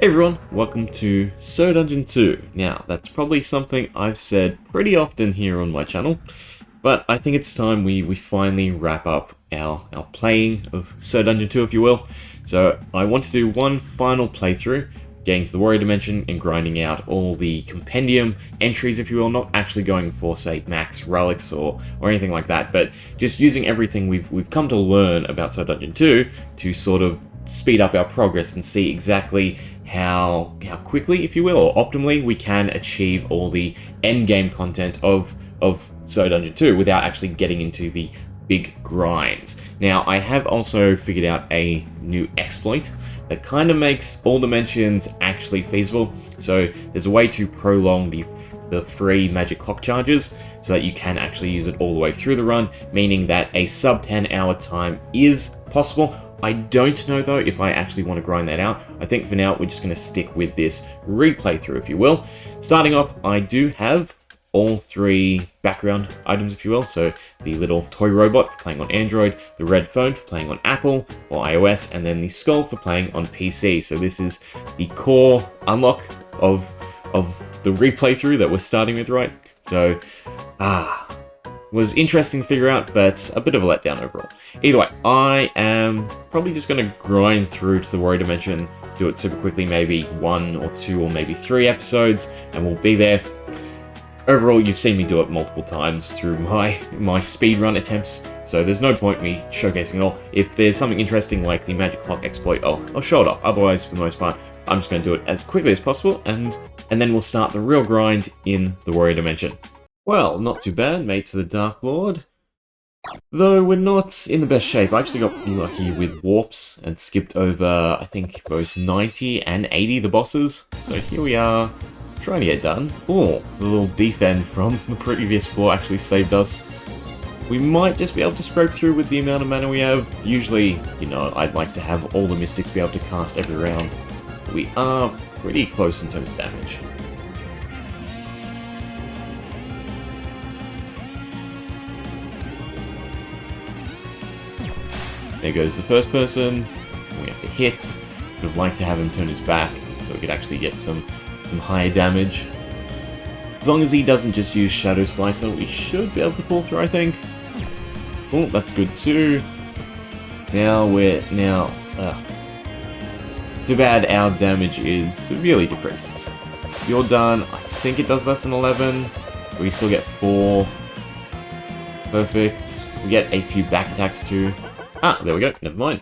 Hey everyone, welcome to So Dungeon 2. Now, that's probably something I've said pretty often here on my channel, but I think it's time we finally wrap up our playing of So Dungeon 2, if you will. So, I want to do one final playthrough, getting to the Warrior Dimension and grinding out all the compendium entries, if you will, not actually going for, say, max relics or anything like that, but just using everything we've come to learn about So Dungeon 2 to sort of speed up our progress and see exactly how quickly, if you will, or optimally we can achieve all the end game content of So Dungeon 2 without actually getting into the big grinds. Now, I have also figured out a new exploit that kind of makes all dimensions actually feasible. So there's a way to prolong the free magic clock charges so that you can actually use it all the way through the run, meaning that a sub 10 hour time is possible. I don't know though if I actually want to grind that out. I think for now we're just going to stick with this replay through, if you will. Starting off, I do have all three background items, if you will. So the little toy robot for playing on Android, the red phone for playing on Apple or iOS, and then the skull for playing on PC. So this is the core unlock of the replay through that we're starting with, right? So, was interesting to figure out, but a bit of a letdown overall. Either way, I am probably just going to grind through to the Warrior Dimension, do it super quickly, maybe 1 or 2 or maybe 3 episodes, and we'll be there. Overall, you've seen me do it multiple times through my speedrun attempts, so there's no point me showcasing it all. If there's something interesting like the Magic Clock exploit, I'll show it off. Otherwise, for the most part, I'm just going to do it as quickly as possible, and then we'll start the real grind in the Warrior Dimension. Well, not too bad, made to the Dark Lord. Though we're not in the best shape. I actually got lucky with warps and skipped over, I think, both 90 and 80 the bosses. So here we are, trying to get done. Oh, the little defend from the previous floor actually saved us. We might just be able to scrape through with the amount of mana we have. Usually, you know, I'd like to have all the mystics be able to cast every round. We are pretty close in terms of damage. There goes the first person. We have to hit. I'd like to have him turn his back so we could actually get some higher damage. As long as he doesn't just use Shadow Slicer, we should be able to pull through, I think. Oh, that's good too. Too bad our damage is severely decreased. You're done. I think it does less than 11. We still get 4. Perfect. We get a few back attacks too. There we go, never mind.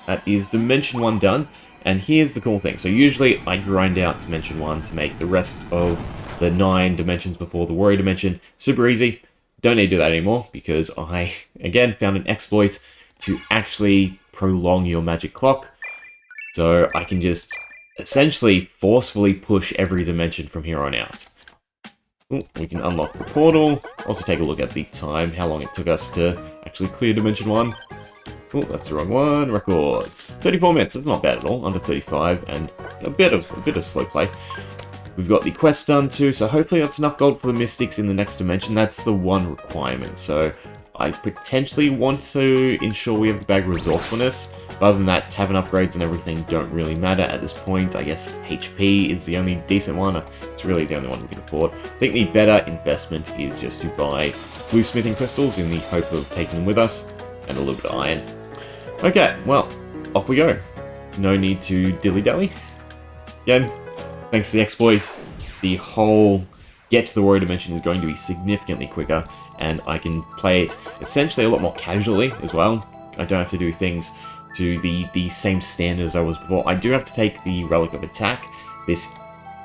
That is Dimension 1 done, and here's the cool thing. So usually I grind out Dimension 1 to make the rest of the 9 dimensions before the Warrior Dimension super easy. Don't need to do that anymore, because I, again, found an exploit to actually prolong your magic clock. So I can just essentially forcefully push every dimension from here on out. Ooh, we can unlock the portal. Also take a look at the time, how long it took us to actually clear Dimension 1. Oh, that's the wrong one. Record. 34 minutes. That's not bad at all. Under 35, and a bit of slow play. We've got the quest done too, so hopefully that's enough gold for the mystics in the next dimension. That's the one requirement. So I potentially want to ensure we have the bag of resourcefulness. But other than that, tavern upgrades and everything don't really matter at this point. I guess HP is the only decent one. It's really the only one we can afford. I think the better investment is just to buy blue smithing crystals in the hope of taking them with us, and a little bit of iron. Okay, well, off we go. No need to dilly-dally. Again, thanks to the exploit, the whole get to the Warrior Dimension is going to be significantly quicker, and I can play it essentially a lot more casually as well. I don't have to do things to the same standard as I was before. I do have to take the Relic of Attack. This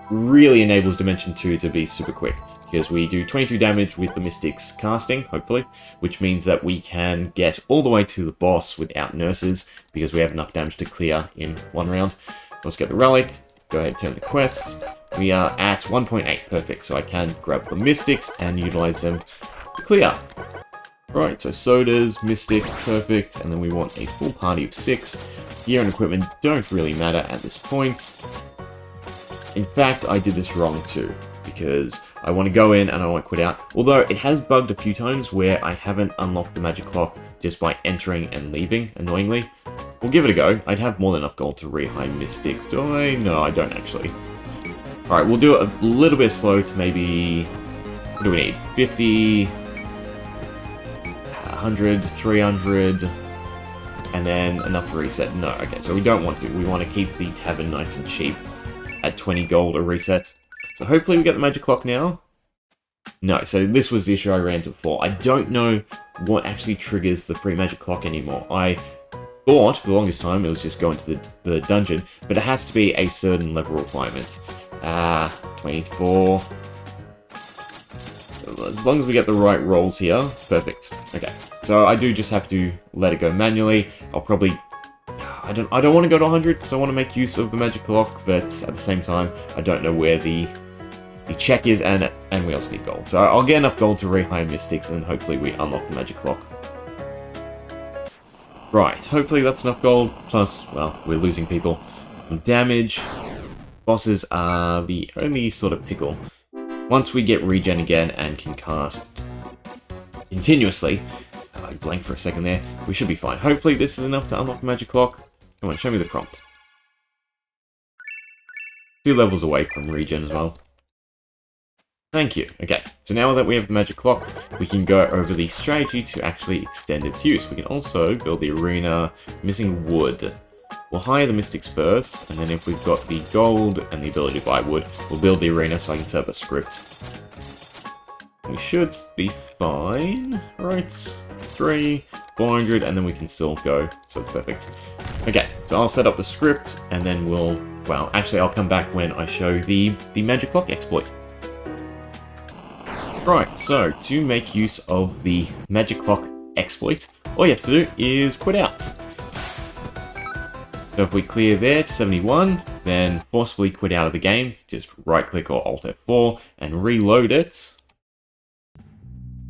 really enables Dimension 2 to be super quick, because we do 22 damage with the Mystics casting, hopefully, which means that we can get all the way to the boss without nurses, because we have enough damage to clear in one round. Let's get the Relic, go ahead and turn the quests. We are at 1.8, perfect, so I can grab the Mystics and utilize them to clear. Right, so Sodas, Mystic, perfect, and then we want a full party of 6. Gear and equipment don't really matter at this point. In fact, I did this wrong too, because I want to go in and I want to quit out. Although it has bugged a few times where I haven't unlocked the magic clock just by entering and leaving, annoyingly. We'll give it a go. I'd have more than enough gold to re-high Mystics. Do I? No, I don't actually. Alright, we'll do it a little bit slow to maybe... What do we need? 50... 100, 300... And then enough to reset. No, okay, so we don't want to. We want to keep the tavern nice and cheap at 20 gold a reset. So hopefully we get the magic clock now. No, so this was the issue I ran into before. I don't know what actually triggers the pre-magic clock anymore. I thought for the longest time it was just going to the dungeon, but it has to be a certain level requirement. 24. As long as we get the right rolls here, perfect. Okay, so I do just have to let it go manually. I'll probably... I don't want to go to 100 because I want to make use of the magic clock, but at the same time, I don't know where the check is, and we also need gold. So I'll get enough gold to re-hire Mystics, and hopefully we unlock the magic clock. Right, hopefully that's enough gold, plus, well, we're losing people. Damage. Bosses are the only sort of pickle. Once we get regen again and can cast continuously, I blanked for a second there, we should be fine. Hopefully this is enough to unlock the magic clock. Come on, show me the prompt. 2 levels away from regen as well. Thank you. Okay, so now that we have the magic clock, we can go over the strategy to actually extend its use. We can also build the arena missing wood. We'll hire the Mystics first, and then if we've got the gold and the ability to buy wood, we'll build the arena so I can set up a script. We should be fine, right? 400, and then we can still go, so it's perfect. Okay, so I'll set up the script, and then we'll... Well, actually I'll come back when I show the magic clock exploit. Right, so to make use of the magic clock exploit, all you have to do is quit out. So if we clear there to 71, then forcefully quit out of the game, just right click or Alt F4 and reload it.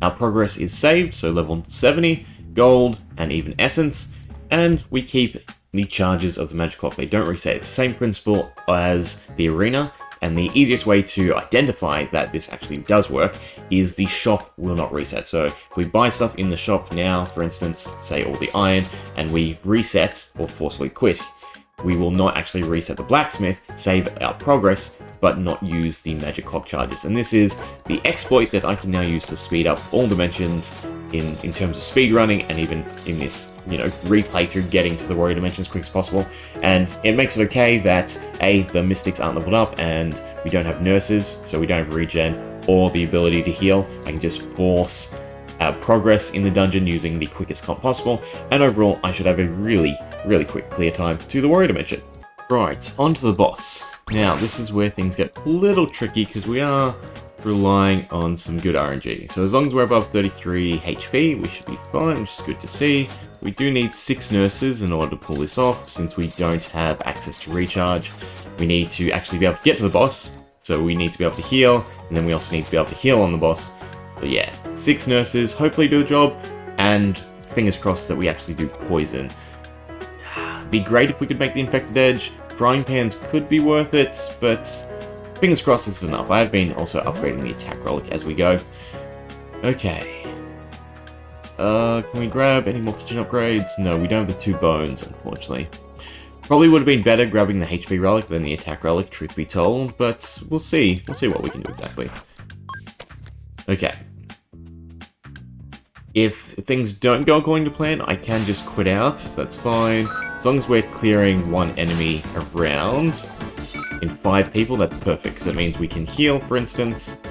Our progress is saved, so level 70, gold, and even essence, and we keep the charges of the magic clock. They don't reset. It's the same principle as the arena, and the easiest way to identify that this actually does work is the shop will not reset. So if we buy stuff in the shop now, for instance, say all the iron, and we reset or forcefully quit, we will not actually reset the blacksmith, save our progress, but not use the magic clock charges. And this is the exploit that I can now use to speed up all dimensions in terms of speed running, and even in this, you know, replay through getting to the warrior dimension as quick as possible. And it makes it okay that A, the mystics aren't leveled up and we don't have nurses, so we don't have regen or the ability to heal. I can just force progress in the dungeon using the quickest comp possible, and overall I should have a really quick clear time to the warrior dimension. Right, on to the boss. Now this is where things get a little tricky because we are relying on some good RNG. So as long as we're above 33 HP, we should be fine, which is good to see. We do need 6 nurses in order to pull this off, since we don't have access to recharge. We need to actually be able to get to the boss, so we need to be able to heal, and then we also need to be able to heal on the boss. But yeah, 6 nurses, hopefully do the job, and fingers crossed that we actually do poison. Be great if we could make the infected edge. Frying pans could be worth it, but fingers crossed this is enough. I have been also upgrading the attack relic as we go. Okay. Can we grab any more kitchen upgrades? No, we don't have the 2 bones, unfortunately. Probably would have been better grabbing the HP relic than the attack relic, truth be told, but we'll see. We'll see what we can do exactly. Okay. If things don't go according to plan, I can just quit out. That's fine. As long as we're clearing 1 enemy around in 5 people, that's perfect, because it means we can heal, for instance,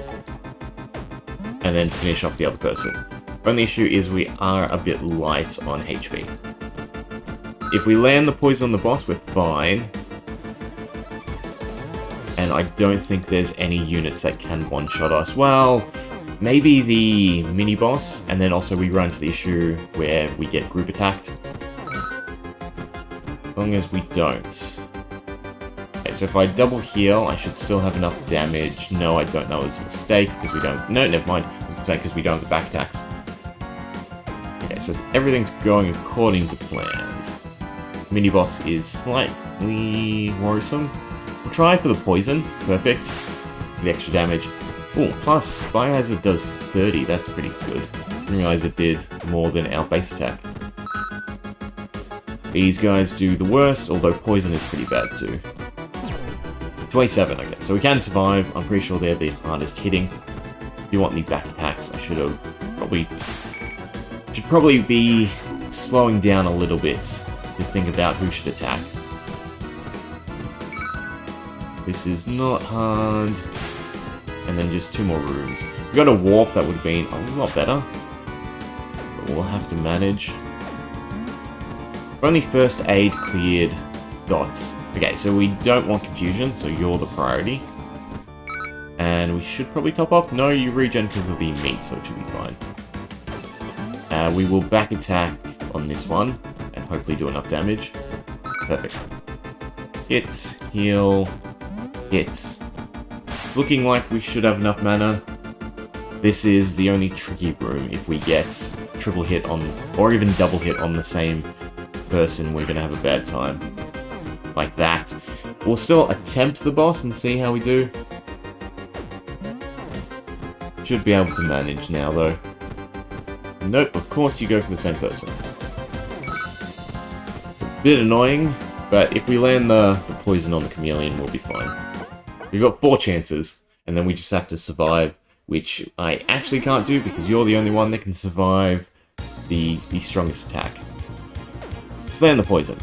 and then finish off the other person. Only issue is we are a bit light on HP. If we land the poison on the boss, we're fine. And I don't think there's any units that can one-shot us. Well, maybe the mini-boss, and then also we run into the issue where we get group attacked. As long as we don't. Okay, so if I double heal, I should still have enough damage. No, I don't know, it's a mistake, because we don't... No, never mind. I can say because we don't have the back attacks. Okay, so everything's going according to plan. Mini-boss is slightly worrisome. We'll try for the poison. Perfect. The extra damage. Oh, plus Biohazard does 30. That's pretty good. I didn't realize it did more than our base attack. These guys do the worst, although poison is pretty bad too. 27, okay, so we can survive. I'm pretty sure they're the hardest hitting. If you want the back attacks, I should probably be slowing down a little bit to think about who should attack. This is not hard. And then just 2 more rooms. If we got a warp, that would have been a lot better. But we'll have to manage. Only first aid cleared dots. Okay, so we don't want confusion, so you're the priority. And we should probably top up. No, you regen because of the meat, so it should be fine. We will back attack on this one, and hopefully do enough damage. Perfect. Hit, heal, hit. It's looking like we should have enough mana. This is the only tricky room. If we get triple hit on, or even double hit on the same person, we're gonna have a bad time. Like that. We'll still attempt the boss and see how we do. Should be able to manage now, though. Nope, of course you go for the same person. It's a bit annoying, but if we land the poison on the chameleon, we'll be fine. We've got 4 chances, and then we just have to survive, which I actually can't do because you're the only one that can survive the strongest attack. Just land the poison.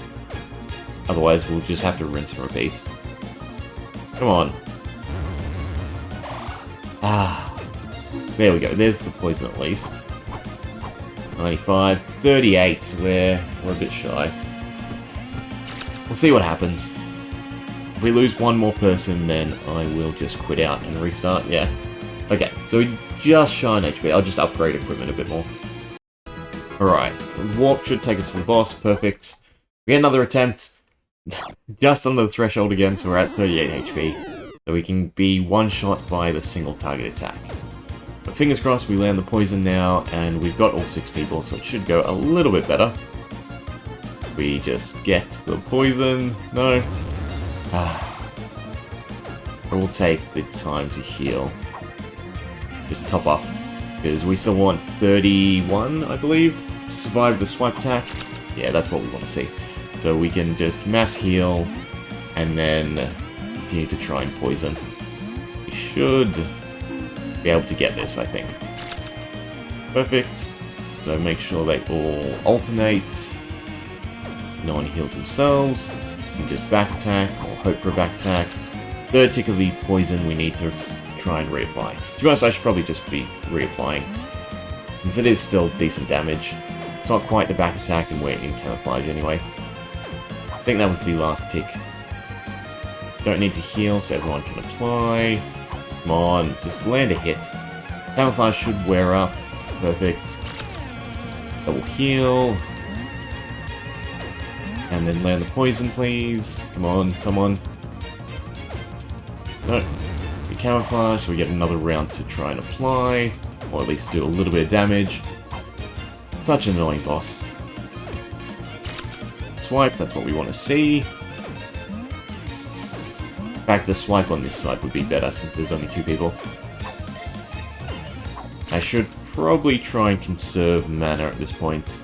Otherwise, we'll just have to rinse and repeat. Come on. Ah. There we go. There's the poison at least. 95. 38. We're a bit shy. We'll see what happens. If we lose one more person, then I will just quit out and restart. Yeah. Okay, so we just shy on HP. I'll just upgrade equipment a bit more. Alright. Warp should take us to the boss. Perfect. We get another attempt. Just under the threshold again, so we're at 38 HP. So we can be one-shot by the single target attack. But fingers crossed we land the poison now, and we've got all 6 people, so it should go a little bit better. We just get the poison. No. It will take the time to heal. Just top up. Because we still want 31, I believe, to survive the swipe attack. Yeah, that's what we want to see. So we can just mass heal, and then continue to try and poison. We should be able to get this, I think. Perfect. So make sure they all alternate. No one heals themselves. You can just back attack, or hope for a back attack. Third tick of the poison we need to try and reapply. To be honest, I should probably just be reapplying, since it is still decent damage. It's not quite the back attack, and we're in camouflage anyway. I think that was the last tick. Don't need to heal, so everyone can apply. Come on, just land a hit. Camouflage should wear up. Perfect. Double heal. And then land the poison, please. Come on, someone. No. We camouflage, so we get another round to try and apply. Or at least do a little bit of damage. Such an annoying boss. Swipe, that's what we want to see. In fact, the swipe on this side would be better since there's only 2 people. I should probably try and conserve mana at this point.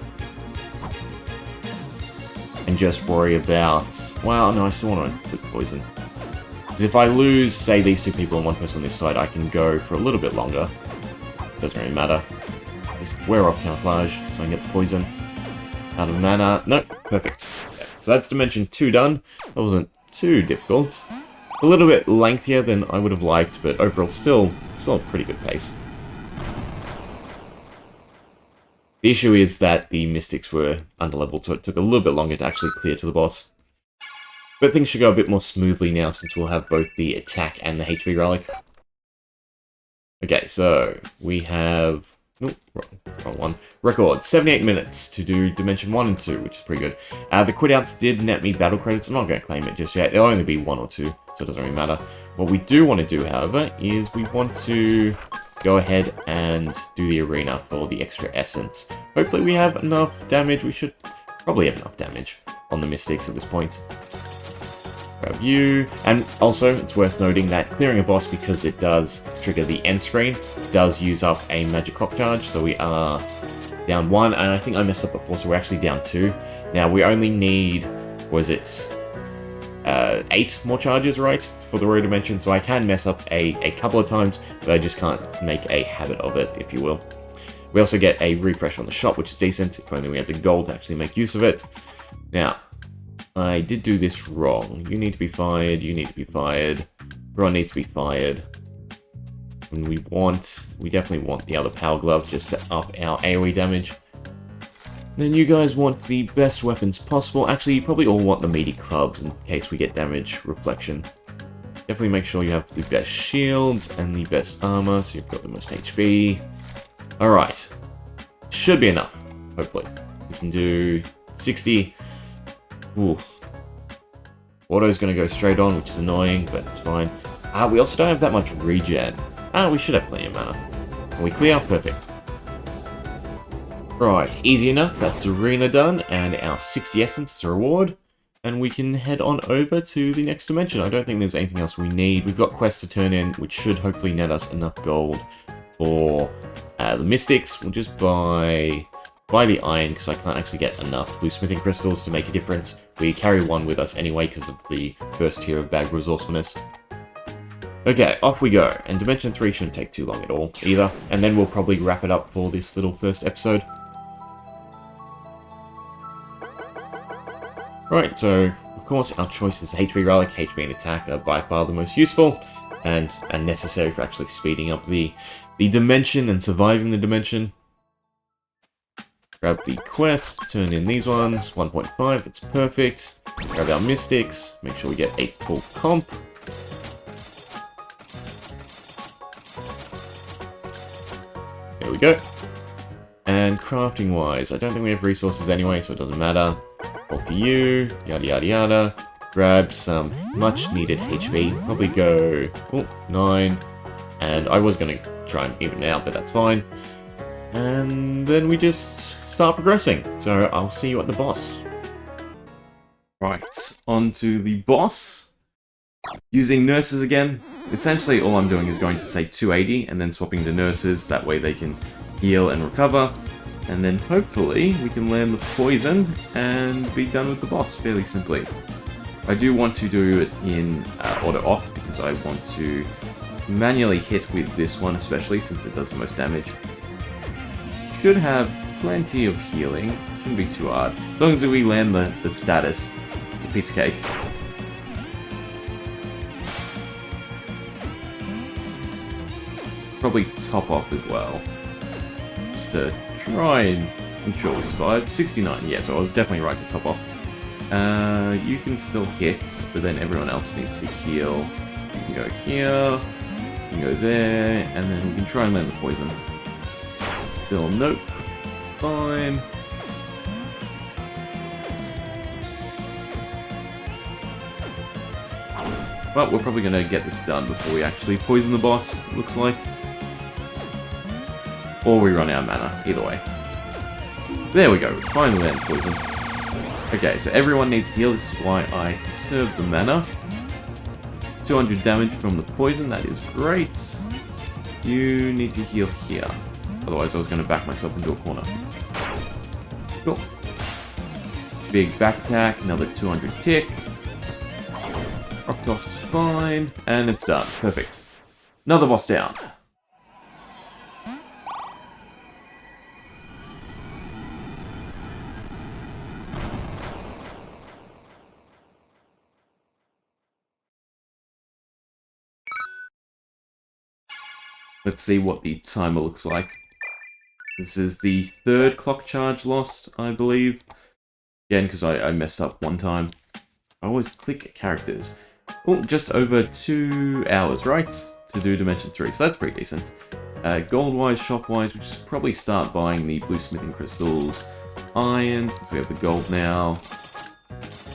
And just worry about... Well, no, I still want to click poison. Because if I lose, say, these 2 people and 1 person on this side, I can go for a little bit longer. Doesn't really matter. Just wear off camouflage so I can get the poison. Out of mana. Nope, perfect. Okay, so that's Dimension 2 done. That wasn't too difficult. A little bit lengthier than I would have liked, but overall still a pretty good pace. The issue is that the Mystics were underleveled, so it took a little bit longer to actually clear to the boss. But things should go a bit more smoothly now since we'll have both the attack and the HP relic. Okay, so we have... Nope, wrong one. Record, 78 minutes to do Dimension 1 and 2, which is pretty good. The quit-outs did net me battle credits. I'm not going to claim it just yet. It'll only be 1 or 2, so it doesn't really matter. What we do want to do, however, is we want to go ahead and do the arena for the extra essence. Hopefully we have enough damage. We should probably have enough damage on the Mystics at this point. Grab you. And also, it's worth noting that clearing a boss, because it does trigger the end screen, does use up a magic clock charge, so we are down 1, and I think I messed up before, so we're actually down 2. Now, we only need, was it 8 more charges, right, for the Road Dimension, so I can mess up a couple of times, but I just can't make a habit of it, if you will. We also get a refresh on the shop, which is decent, if only we had the gold to actually make use of it. Now, I did do this wrong. You need to be fired, you need to be fired, Ron needs to be fired. And we definitely want the other Power Glove just to up our AoE damage. Then you guys want the best weapons possible. Actually, you probably all want the meaty clubs in case we get damage reflection. Definitely make sure you have the best shields and the best armor, so you've got the most HP. Alright. Should be enough, hopefully. We can do 60. Ooh. Auto's going to go straight on, which is annoying, but it's fine. We also don't have that much regen. We should have plenty of mana. Can we clear? Perfect. Right, easy enough. That's arena done, and our 60 essence is a reward. And we can head on over to the next dimension. I don't think there's anything else we need. We've got quests to turn in, which should hopefully net us enough gold for the Mystics. We'll just buy the iron, because I can't actually get enough blue smithing crystals to make a difference. We carry one with us anyway, because of the first tier of bag resourcefulness. Okay, off we go. And Dimension 3 shouldn't take too long at all, either. And then we'll probably wrap it up for this little first episode. Right, so, of course, our choices HP Relic, HP and Attack are by far the most useful, and necessary for actually speeding up the dimension and surviving the dimension. Grab the quest, turn in these ones, 1.5, that's perfect. Grab our Mystics, make sure we get 8 full comp. There we go. And crafting wise, I don't think we have resources anyway, so it doesn't matter. Talk to you, yada yada yada. Grab some much needed HP. Probably go 9. And I was going to try and even it out, but that's fine. And then we just start progressing. So I'll see you at the boss. Right, on to the boss. Using nurses again. Essentially all I'm doing is going to say 280 and then swapping to nurses. That way they can heal and recover. And then hopefully we can land the poison and be done with the boss fairly simply. I do want to do it in auto off because I want to manually hit with this one, especially since it does the most damage. Should have plenty of healing, shouldn't be too hard. As long as we land the status, it's a piece of cake. Probably top off as well, just to try and ensure we survive. 69, yeah, so I was definitely right to top off. You can still hit, but then everyone else needs to heal. You can go here, you can go there, and then we can try and land the poison. Still nope. Fine. But we're probably going to get this done before we actually poison the boss, looks like. Or we run out of mana, either way. There we go, finally land poison. Okay, so everyone needs to heal, this is why I conserve the mana. 200 damage from the poison, that is great. You need to heal here. Otherwise I was going to back myself into a corner. Cool. Big back attack, another 200 tick. Rock toss is fine, and it's done. Perfect. Another boss down. Let's see what the timer looks like. This is the 3rd clock charge lost, I believe. Again, because I messed up one time. I always click characters. Oh, just over 2 hours, right? To do Dimension 3, so that's pretty decent. Gold-wise, shop-wise, we should probably start buying the blue smithing crystals. Iron, since we have the gold now.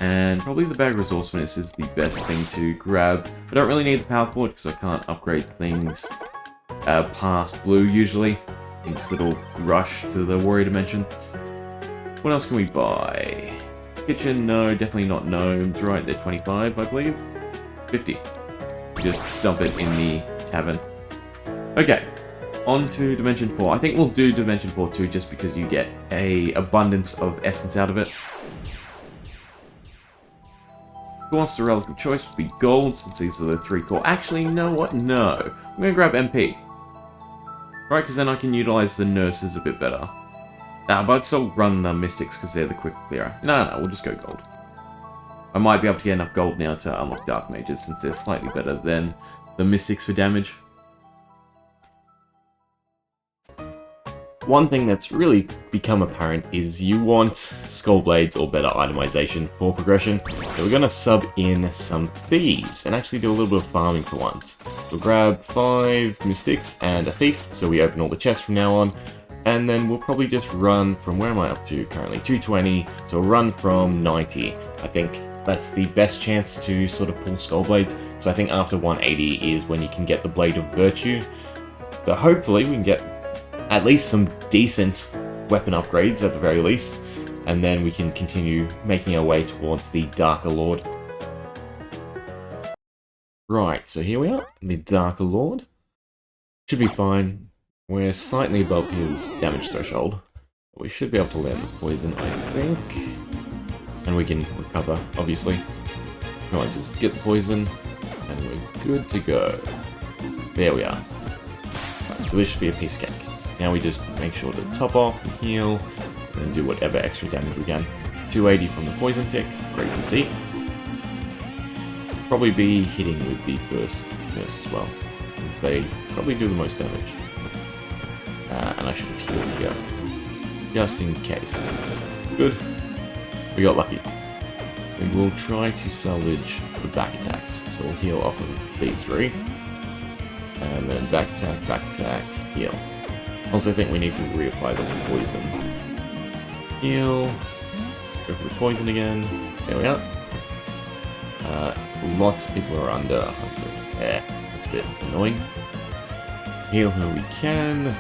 And probably the bag resourcefulness is the best thing to grab. I don't really need the power port because I can't upgrade things past blue usually. Things that'll rush to the warrior dimension. What else can we buy? Kitchen, no, definitely not gnomes, right? They're 25, I believe. 50. Just dump it in the tavern. Okay, on to Dimension 4. I think we'll do Dimension 4 too, just because you get a abundance of essence out of it. Of course, the relative choice would be gold, since these are the 3 core. Actually, you know what? No. I'm going to grab MP. Right, because then I can utilize the nurses a bit better. But I'd still run the mystics, because they're the quick clearer. No, we'll just go gold. I might be able to get enough gold now to unlock dark mages, since they're slightly better than the mystics for damage. One thing that's really become apparent is you want Skull Blades or better itemization for progression. So we're going to sub in some thieves and actually do a little bit of farming for once. We'll grab 5 mystics and a thief, so we open all the chests from now on. And then we'll probably just run from, where am I up to currently? 220, so we'll run from 90. I think that's the best chance to sort of pull Skull Blades. So I think after 180 is when you can get the Blade of Virtue. So hopefully we can get at least some decent weapon upgrades at the very least, and then we can continue making our way towards the Darker Lord. Right, so here we are, the Darker Lord. Should be fine. We're slightly above his damage threshold. We should be able to land the poison, I think. And we can recover, obviously. Come on, just get the poison, and we're good to go. There we are. Right, so this should be a piece of cake. Now we just make sure to top off and heal, and then do whatever extra damage we can. 280 from the poison tick, great to see. Probably be hitting with the burst nurse as well, since they probably do the most damage. And I should have healed here, just in case. Good. We got lucky. We will try to salvage the back attacks, so we'll heal off of these 3. And then back attack, heal. Also think we need to reapply the poison. Heal. Go for the poison again. There we are. Lots of people are under 100. Yeah, that's a bit annoying. Heal who we can.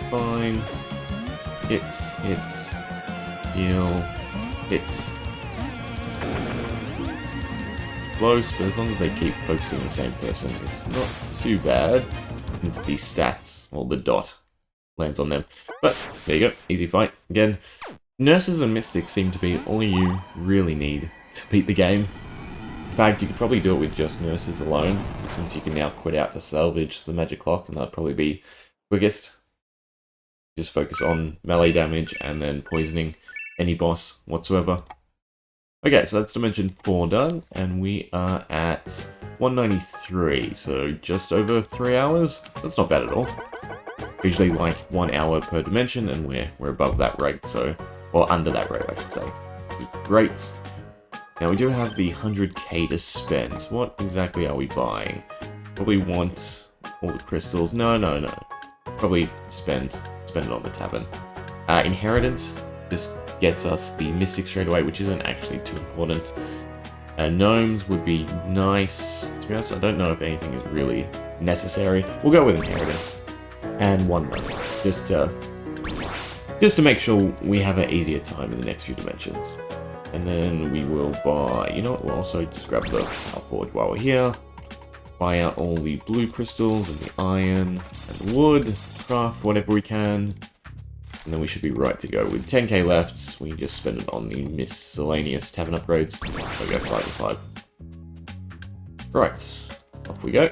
Fine. Hits. Heal. Hits. Close, but as long as they keep focusing on the same person, it's not too bad. Since the stats, or the dot, lands on them. But, there you go, easy fight. Again, nurses and mystics seem to be all you really need to beat the game. In fact, you could probably do it with just nurses alone, since you can now quit out to salvage the magic clock, and that'd probably be quickest. Just focus on melee damage, and then poisoning any boss whatsoever. Okay, so that's Dimension 4 done, and we are at 193, so just over 3 hours. That's not bad at all. Usually like 1 hour per dimension, and we're above that rate, so, or under that rate, I should say. Great. Now we do have the 100k to spend. What exactly are we buying? Probably want all the crystals. No. Probably spend it on the tavern. Inheritance. This gets us the Mystic straight away, which isn't actually too important. Gnomes would be nice. To be honest, I don't know if anything is really necessary. We'll go with Inheritance. And 1 month. Just to make sure we have an easier time in the next few dimensions. And then we will buy... You know what? We'll also just grab the Forge while we're here. Buy out all the blue crystals and the iron and the wood. Craft whatever we can. And then we should be right to go. With 10k left, we can just spend it on the miscellaneous tavern upgrades. So we go 5 and 5. Right, off we go.